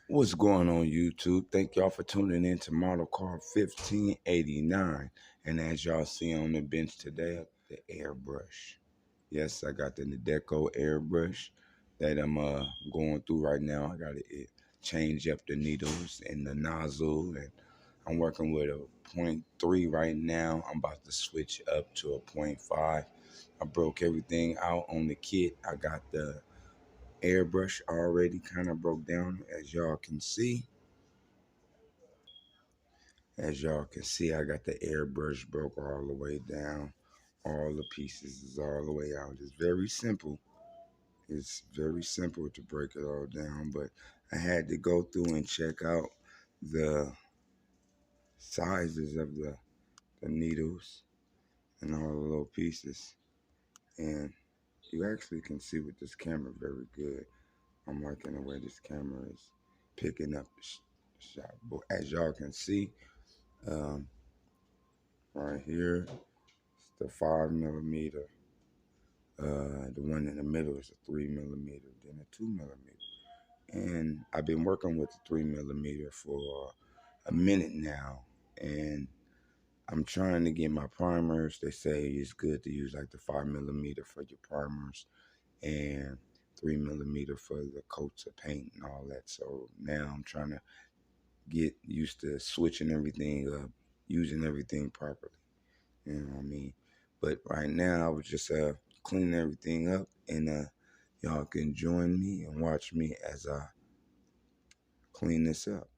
What's going on YouTube? Thank y'all for tuning in to Model Car 1589. And as y'all see on the bench today, the airbrush. Yes, I got the NEDECO Airbrush that I'm going through right now. I got to change up the needles and the nozzle, and I'm working with a point .3 right now. I'm about to switch up to a point .5. I broke everything out on the kit. I got the airbrush already kind of broke down, as y'all can see. As y'all can see, I got the airbrush broke all the way down. All the pieces is all the way out. It's very simple. It's very simple to break it all down, but I had to go through and check out the sizes of the needles and all the little pieces. And you actually can see with this camera very good. I'm liking the way this camera is picking up the shot. But as y'all can see, right here, it's the 5mm. The one in the middle is a 3mm, then a 2mm. And I've been working with the 3mm for a minute now. And I'm trying to get my primers. They say it's good to use like the 5mm for your primers and 3mm for the coats of paint and all that. So now I'm trying to get used to switching everything up, using everything properly. You know what I mean? But right now I was just cleaning everything up, and y'all can join me and watch me as I clean this up.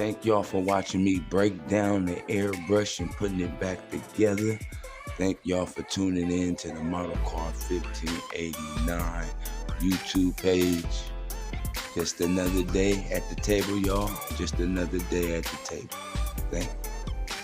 Thank y'all for watching me break down the airbrush and putting it back together. Thank y'all for tuning in to the Model Car 1589 YouTube page. Just another day at the table, y'all. Just another day at the table. Thank you.